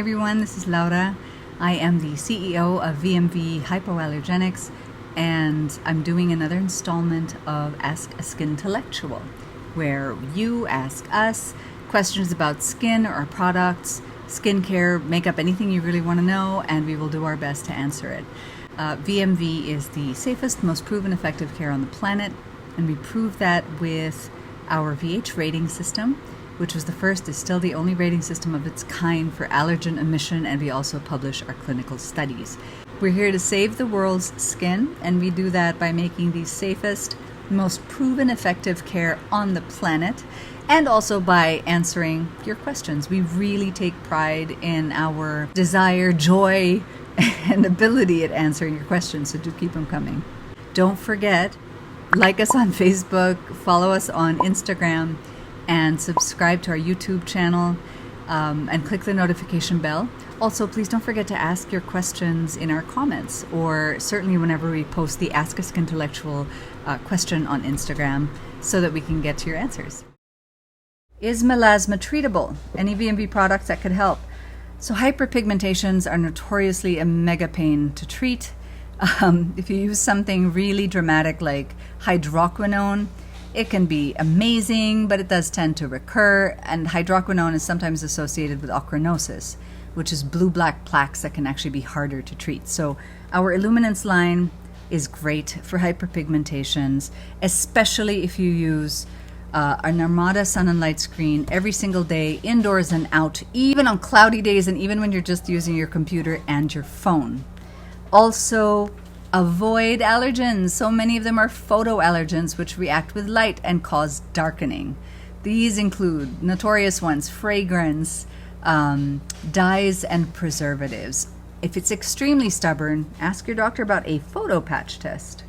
everyone, this is Laura. I am the CEO of VMV Hypoallergenics, and I'm doing another installment of Ask a Skintellectual, where you ask us questions about skin or products, skincare, makeup, anything you really want to know, and we will do our best to answer it. VMV is the safest, most proven effective care on the planet, and we prove that with our VH rating system, which was the first, is still the only rating system of its kind for allergen emission, and we also publish our clinical studies. We're here to save the world's skin, and we do that by making the safest, most proven effective care on the planet, and also by answering your questions. We really take pride in our desire, joy, and ability at answering your questions, so do keep them coming. Don't forget, like us on Facebook, follow us on Instagram, and subscribe to our YouTube channel, and click the notification bell. Also, please don't forget to ask your questions in our comments, or certainly whenever we post the Ask a Skintellectual question on Instagram, so that we can get to your answers. Is melasma treatable? Any VMV products that could help? So hyperpigmentations are notoriously a mega pain to treat. If you use something really dramatic like hydroquinone, it can be amazing, but it does tend to recur, and hydroquinone is sometimes associated with ochronosis, which is blue-black plaques that can actually be harder to treat. So our Illuminance line is great for hyperpigmentations, especially if you use an Armada sun and light screen every single day, indoors and out, even on cloudy days, and even when you're just using your computer and your phone. Also, avoid allergens. So many of them are photoallergens, which react with light and cause darkening. These include notorious ones: fragrance, dyes, and preservatives. If it's extremely stubborn, ask your doctor about a photo patch test.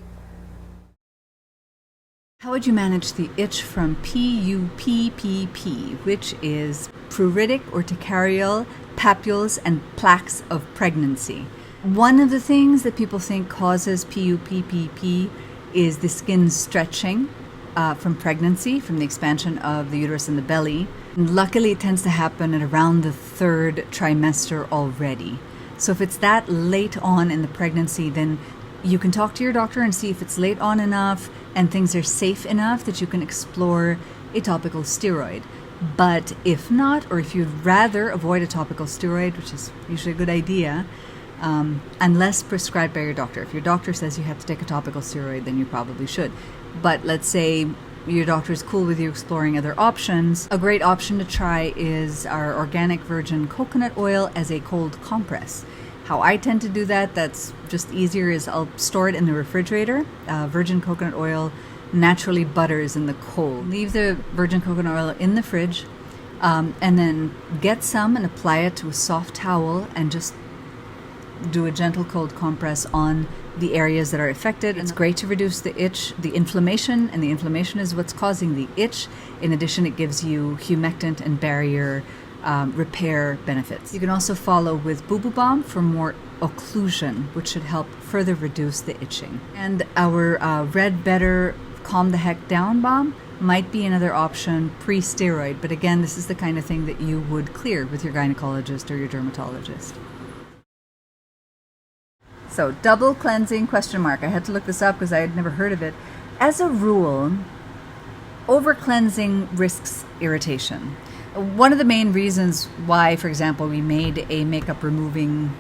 How would you manage the itch from PUPPP, which is pruritic urticarial papules and plaques of pregnancy? One of the things that people think causes PUPPP is the skin stretching from pregnancy, from the expansion of the uterus and the belly. And luckily, it tends to happen at around the third trimester already. So if it's that late on in the pregnancy, then you can talk to your doctor and see if it's late on enough and things are safe enough that you can explore a topical steroid. But if not, or if you'd rather avoid a topical steroid, which is usually a good idea, unless prescribed by your doctor. If your doctor says you have to take a topical steroid, then you probably should. But let's say your doctor is cool with you exploring other options. A great option to try is our organic virgin coconut oil as a cold compress. How I tend to do that, that's just easier, is I'll store it in the refrigerator. Virgin coconut oil naturally butters in the cold. Leave the virgin coconut oil in the fridge, and then get some and apply it to a soft towel and just do a gentle cold compress on the areas that are affected. It's great to reduce the itch, the inflammation, and the inflammation is what's causing the itch. In addition, it gives you humectant and barrier repair benefits. You can also follow with Boo Boo Balm for more occlusion, which should help further reduce the itching. And our Red Better Calm the Heck Down Balm might be another option pre-steroid, but again, this is the kind of thing that you would clear with your gynecologist or your dermatologist. So, double cleansing question mark. I had to look this up because I had never heard of it. As a rule, over-cleansing risks irritation. One of the main reasons why, for example, we made a makeup removing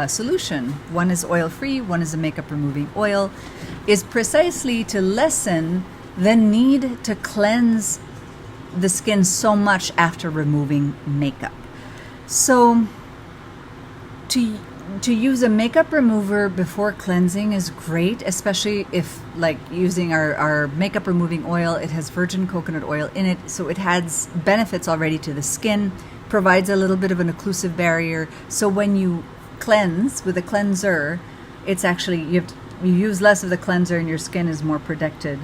solution, one is oil-free, one is a makeup removing oil, is precisely to lessen the need to cleanse the skin so much after removing makeup. So, to use a makeup remover before cleansing is great, especially if, like, using our makeup removing oil, it has virgin coconut oil in it, so it has benefits already to the skin, provides a little bit of an occlusive barrier. So when you cleanse with a cleanser, it's actually, you use less of the cleanser and your skin is more protected.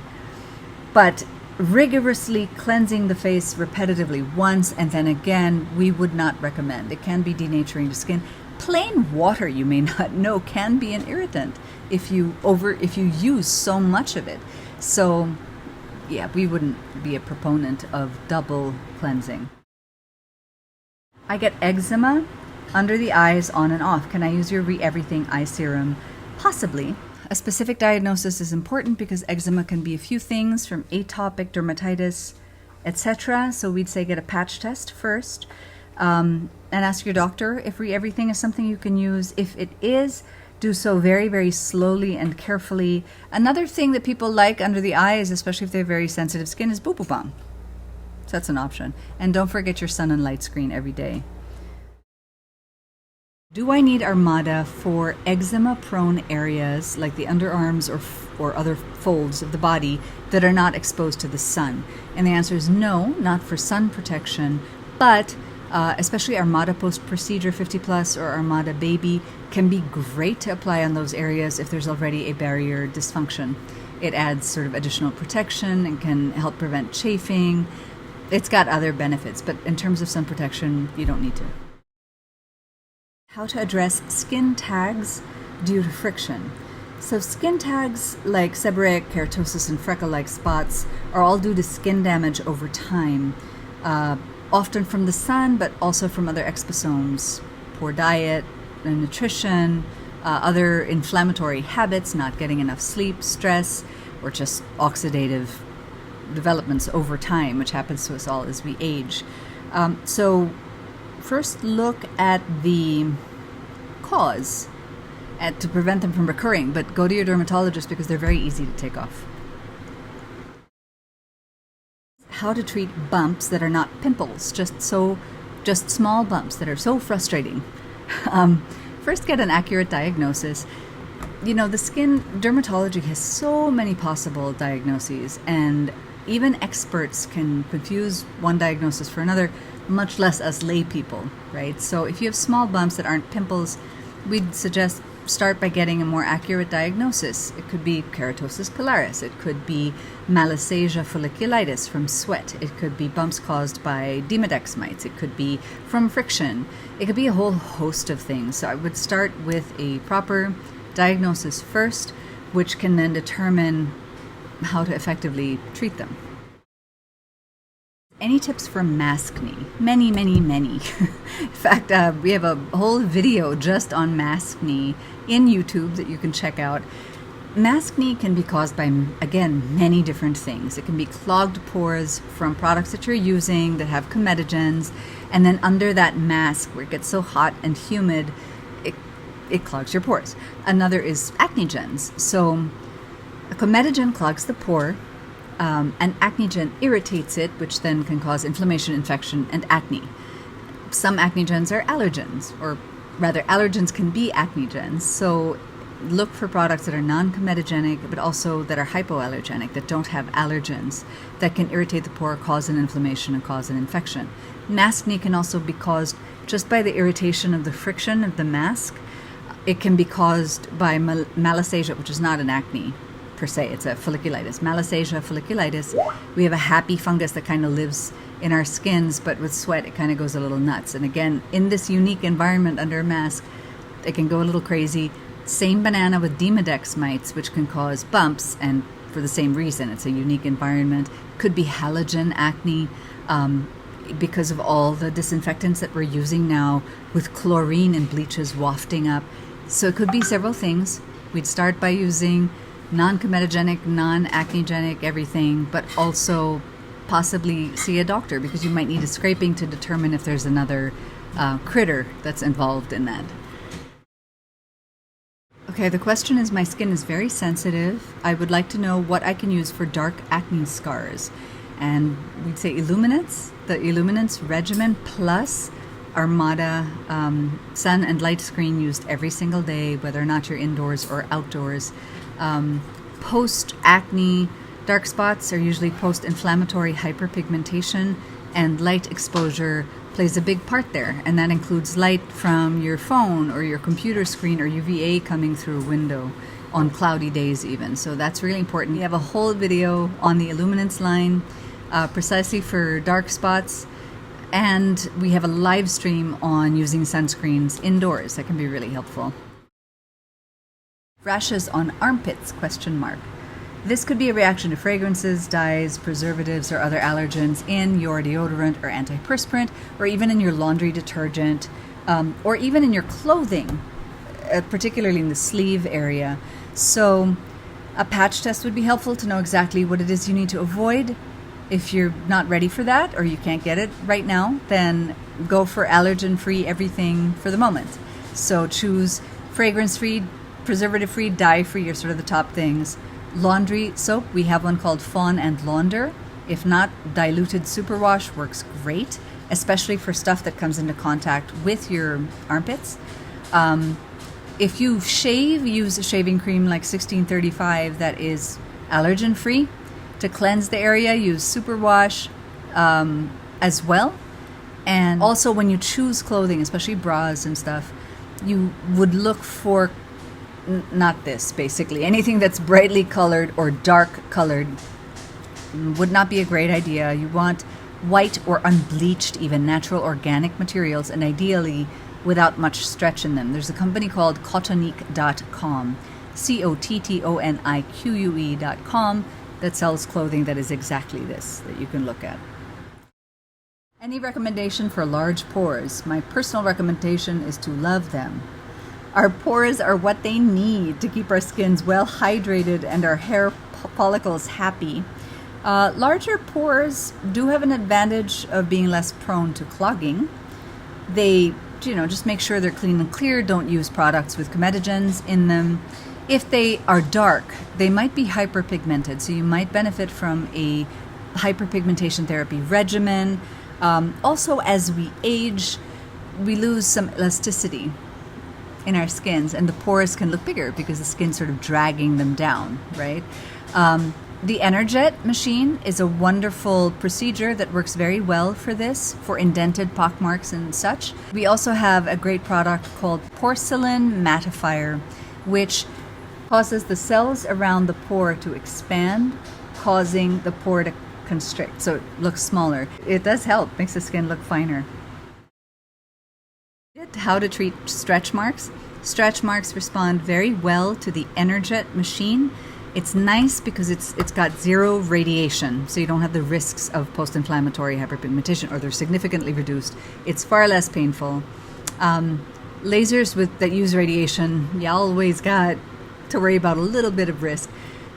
But rigorously cleansing the face repetitively once and then again, we would not recommend. It can be denaturing to skin. Plain water, you may not know, can be an irritant if you use so much of it. So yeah, we wouldn't be a proponent of double cleansing. I get eczema under the eyes, on and off. Can I use your Re-Everything eye serum? Possibly. A specific diagnosis is important because eczema can be a few things, from atopic dermatitis, etc. So we'd say get a patch test first, and ask your doctor if Re-Everything is something you can use. If it is, do so very, very slowly and carefully. Another thing that people like under the eyes, especially if they have very sensitive skin, is PUPPP balm. So that's an option. And don't forget your sun and light screen every day. Do I need Armada for eczema-prone areas like the underarms or other folds of the body that are not exposed to the sun? And the answer is no, not for sun protection, but especially Armada post-procedure 50+ or Armada baby can be great to apply on those areas if there's already a barrier dysfunction. It adds sort of additional protection and can help prevent chafing. It's got other benefits, but in terms of sun protection, you don't need to. How to address skin tags due to friction. So skin tags like seborrheic keratosis and freckle-like spots are all due to skin damage over time, often from the sun, but also from other exposomes, poor diet and nutrition, other inflammatory habits, not getting enough sleep, stress, or just oxidative developments over time, which happens to us all as we age. So first look at the cause to prevent them from recurring, but go to your dermatologist because they're very easy to take off. How to treat bumps that are not pimples, just small bumps that are so frustrating. First, get an accurate diagnosis. You know, the skin dermatology has so many possible diagnoses, and even experts can confuse one diagnosis for another, much less us lay people, right? So if you have small bumps that aren't pimples, we'd suggest start by getting a more accurate diagnosis. It could be keratosis pilaris. It could be malassezia folliculitis from sweat. It could be bumps caused by Demodex mites. It could be from friction. It could be a whole host of things. So I would start with a proper diagnosis first, which can then determine how to effectively treat them. Any tips for Maskne? Many, many, many. In fact, we have a whole video just on Maskne in YouTube that you can check out. Maskne can be caused by, again, many different things. It can be clogged pores from products that you're using that have comedogens, and then under that mask where it gets so hot and humid, it clogs your pores. Another is acnegens. So a comedogen clogs the pore, and acnegen irritates it, which then can cause inflammation, infection, and acne. Some acnegens are allergens, or rather allergens can be acnegens. So look for products that are non-comedogenic, but also that are hypoallergenic, that don't have allergens, that can irritate the pore, cause an inflammation, and cause an infection. Maskne can also be caused just by the irritation of the friction of the mask. It can be caused by malassezia, which is not an acne per se, it's a folliculitis. Malassezia folliculitis, we have a happy fungus that kind of lives in our skins, but with sweat it kind of goes a little nuts. And again, in this unique environment under a mask, it can go a little crazy. Same banana with Demodex mites, which can cause bumps, and for the same reason, it's a unique environment. Could be halogen acne, because of all the disinfectants that we're using now with chlorine and bleaches wafting up. So it could be several things. We'd start by using non-comedogenic, non-acnegenic, everything, but also possibly see a doctor because you might need a scraping to determine if there's another critter that's involved in that. Okay, the question is, my skin is very sensitive. I would like to know what I can use for dark acne scars. And we'd say Illuminance, the Illuminance regimen plus Armada sun and light screen used every single day, whether or not you're indoors or outdoors. Post-acne dark spots are usually post-inflammatory hyperpigmentation, and light exposure plays a big part there, and that includes light from your phone or your computer screen or UVA coming through a window on cloudy days even. So that's really important. We have a whole video on the Illuminance line precisely for dark spots, and we have a live stream on using sunscreens indoors that can be really helpful. Rashes on armpits, ? This could be a reaction to fragrances, dyes, preservatives, or other allergens in your deodorant or antiperspirant, or even in your laundry detergent, or even in your clothing, particularly in the sleeve area. So a patch test would be helpful to know exactly what it is you need to avoid. If you're not ready for that or you can't get it right now, then go for allergen-free everything for the moment. So choose fragrance-free, preservative-free, dye-free are sort of the top things. Laundry soap, we have one called Fawn and Launder. If not, diluted superwash works great, especially for stuff that comes into contact with your armpits. If you shave, use a shaving cream like 1635 that is allergen-free. To cleanse the area, use superwash as well. And also when you choose clothing, especially bras and stuff, you would look for not this, basically. Anything that's brightly colored or dark colored would not be a great idea. You want white or unbleached, even natural organic materials, and ideally without much stretch in them. There's a company called cottonique.com, COTTONIQUE.com, that sells clothing that is exactly this, that you can look at. Any recommendation for large pores? My personal recommendation is to love them. Our pores are what they need to keep our skins well hydrated and our hair follicles happy. Larger pores do have an advantage of being less prone to clogging. They, just make sure they're clean and clear. Don't use products with comedogens in them. If they are dark, they might be hyperpigmented, so you might benefit from a hyperpigmentation therapy regimen. Also, as we age, we lose some elasticity in our skins, and the pores can look bigger because the skin's sort of dragging them down, right? The Energet machine is a wonderful procedure that works very well for this, for indented pockmarks and such. We also have a great product called Porcelain Mattifier, which causes the cells around the pore to expand, causing the pore to constrict, so it looks smaller. It does help, makes the skin look finer. How to treat stretch marks. Stretch marks respond very well to the Energet machine. It's nice because it's got zero radiation, so you don't have the risks of post-inflammatory hyperpigmentation, or they're significantly reduced. It's far less painful. Lasers that use radiation, you always got to worry about a little bit of risk.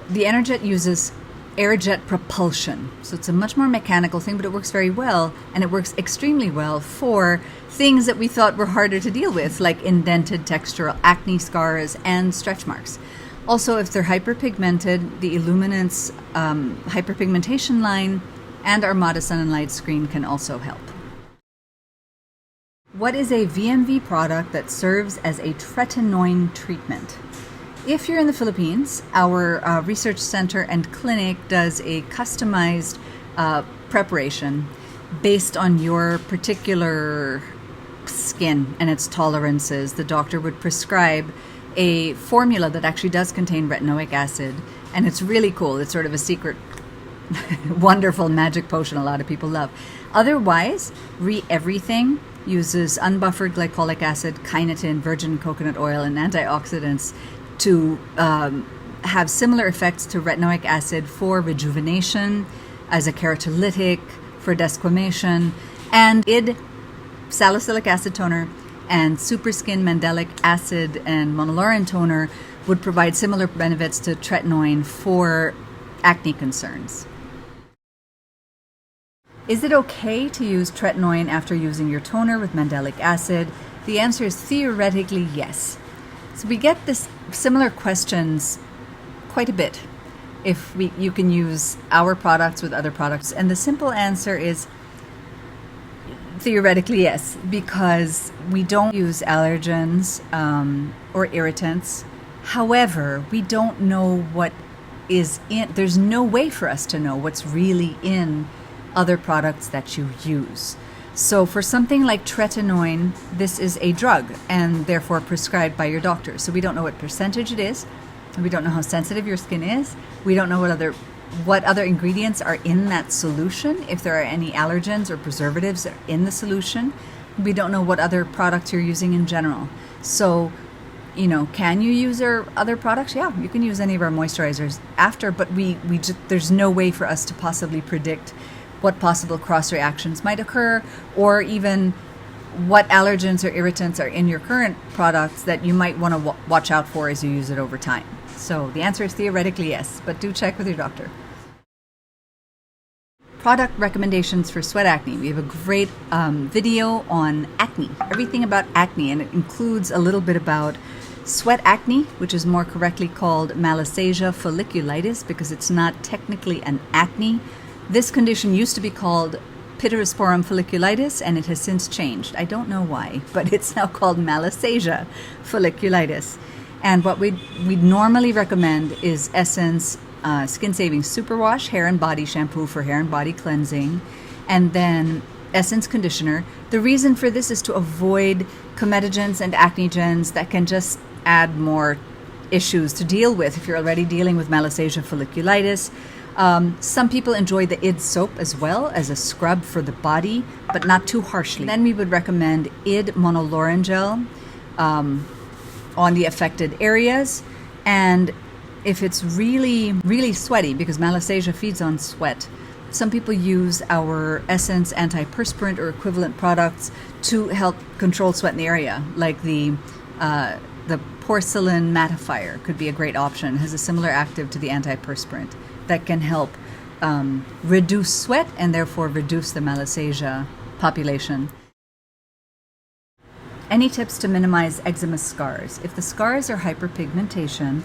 The Energet uses air-jet propulsion, so it's a much more mechanical thing, but it works very well, and it works extremely well for things that we thought were harder to deal with, like indented textural acne scars and stretch marks. Also, if they're hyperpigmented, the Illuminance hyperpigmentation line and Armada Sun and Light screen can also help. What is a VMV product that serves as a tretinoin treatment? If you're in the Philippines, our research center and clinic does a customized preparation based on your particular skin and its tolerances. The doctor would prescribe a formula that actually does contain retinoic acid, and it's really cool. It's sort of a secret, wonderful magic potion a lot of people love. Otherwise, Everything uses unbuffered glycolic acid, kinetin, virgin coconut oil, and antioxidants to have similar effects to retinoic acid for rejuvenation, as a keratolytic, for desquamation, and salicylic acid toner and super skin mandelic acid and monolaurin toner would provide similar benefits to tretinoin for acne concerns. Is it okay to use tretinoin after using your toner with mandelic acid? The answer is theoretically yes. So we get this similar questions quite a bit if you can use our products with other products, and the simple answer is theoretically yes, because we don't use allergens or irritants. However, we don't know what is in, there's no way for us to know what's really in other products that you use. So for something like tretinoin, this is a drug and therefore prescribed by your doctor. So we don't know what percentage it is. We don't know how sensitive your skin is. We don't know what other ingredients are in that solution, if there are any allergens or preservatives that are in the solution. We don't know what other products you're using in general. So, can you use our other products? Yeah, you can use any of our moisturizers after, but there's no way for us to possibly predict what possible cross reactions might occur, or even what allergens or irritants are in your current products that you might want to watch out for as you use it over time. So the answer is theoretically yes, but do check with your doctor. Product recommendations for sweat acne. We have a great video on acne, everything about acne, and it includes a little bit about sweat acne, which is more correctly called Melasma folliculitis because it's not technically an acne. This condition used to be called Pityrosporum folliculitis, and it has since changed. I don't know why, but it's now called Melasma folliculitis. And what we'd normally recommend is Essence Skin Saving Superwash Hair and Body Shampoo for hair and body cleansing, and then Essence Conditioner. The reason for this is to avoid comedogens and acnegens that can just add more issues to deal with if you're already dealing with Melasma folliculitis. Some people enjoy the ID soap as well as a scrub for the body, but not too harshly. Then we would recommend ID Monolorangel on the affected areas. And if it's really, really sweaty, because Melasma feeds on sweat, some people use our Essence antiperspirant or equivalent products to help control sweat in the area, like the porcelain mattifier could be a great option. It has a similar active to the antiperspirant that can help reduce sweat and therefore reduce the Melasma population. Any tips to minimize eczema scars? If the scars are hyperpigmentation,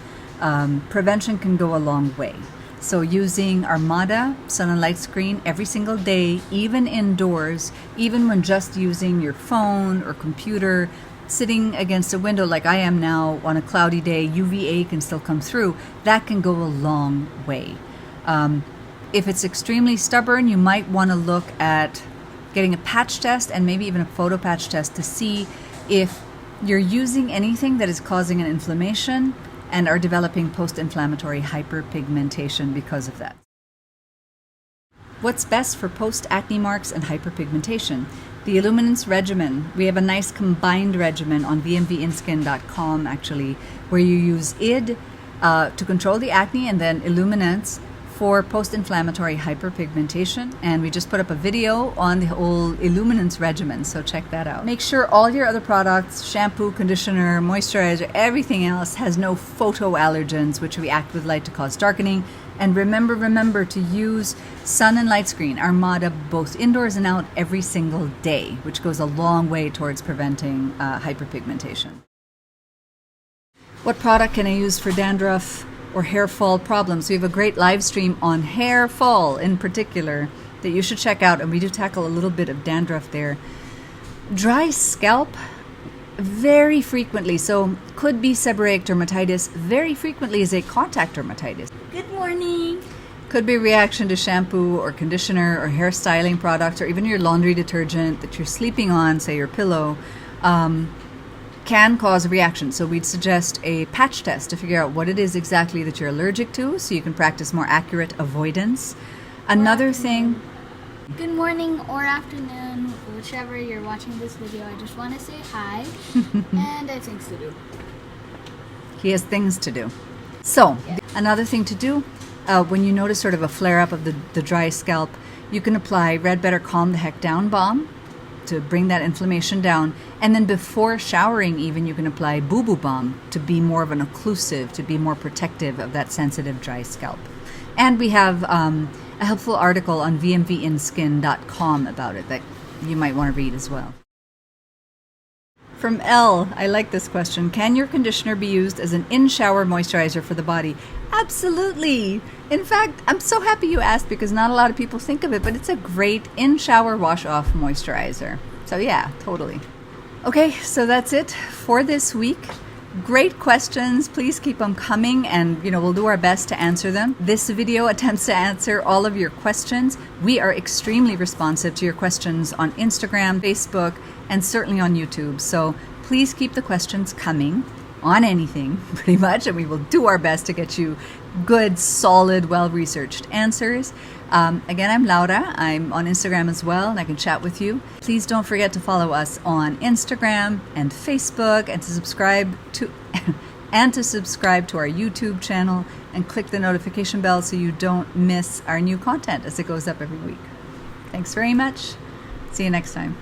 prevention can go a long way. So using Armada sun and light screen every single day, even indoors, even when just using your phone or computer, sitting against a window like I am now on a cloudy day, UVA can still come through. That can go a long way. If it's extremely stubborn, you might want to look at getting a patch test and maybe even a photo patch test to see if you're using anything that is causing an inflammation and are developing post-inflammatory hyperpigmentation because of that. What's best for post-acne marks and hyperpigmentation? The Illuminance regimen. We have a nice combined regimen on vmvinskin.com actually, where you use ID to control the acne and then Illuminance for post-inflammatory hyperpigmentation. And we just put up a video on the whole Illuminance regimen, so check that out. Make sure all your other products, shampoo, conditioner, moisturizer, everything else has no photoallergens which react with light to cause darkening. And remember to use sun and light screen, Armada, both indoors and out every single day, which goes a long way towards preventing hyperpigmentation. What product can I use for dandruff or hair fall problems? We have a great live stream on hair fall in particular that you should check out, and we do tackle a little bit of dandruff there. Dry scalp, very frequently, so could be seborrheic dermatitis, very frequently is a contact dermatitis. Good morning. Could be reaction to shampoo or conditioner or hair styling products or even your laundry detergent that you're sleeping on, say your pillow, can cause a reaction. So we'd suggest a patch test to figure out what it is exactly that you're allergic to so you can practice more accurate avoidance. Another thing... Good morning or afternoon, whichever you're watching this video. I just want to say hi, and I have things to do. He has things to do. So, another thing to do, when you notice sort of a flare-up of the dry scalp, you can apply Red Better Calm the Heck Down Balm to bring that inflammation down. And then before showering even, you can apply Boo Boo Balm to be more of an occlusive, to be more protective of that sensitive dry scalp. And we have a helpful article on vmvinskin.com about it that you might want to read as well. From L, I like this question. Can your conditioner be used as an in-shower moisturizer for the body? Absolutely. In fact, I'm so happy you asked because not a lot of people think of it, but it's a great in-shower wash-off moisturizer. So yeah, totally. Okay, so that's it for this week. Great questions. Please keep them coming, and we'll do our best to answer them. This video attempts to answer all of your questions. We are extremely responsive to your questions on Instagram, Facebook, and certainly on YouTube. So please keep the questions coming on anything, pretty much, and we will do our best to get you good, solid, well-researched answers. Again, I'm Laura. I'm on Instagram as well, and I can chat with you. Please don't forget to follow us on Instagram and Facebook, and to subscribe to our YouTube channel, and click the notification bell so you don't miss our new content as it goes up every week. Thanks very much. See you next time.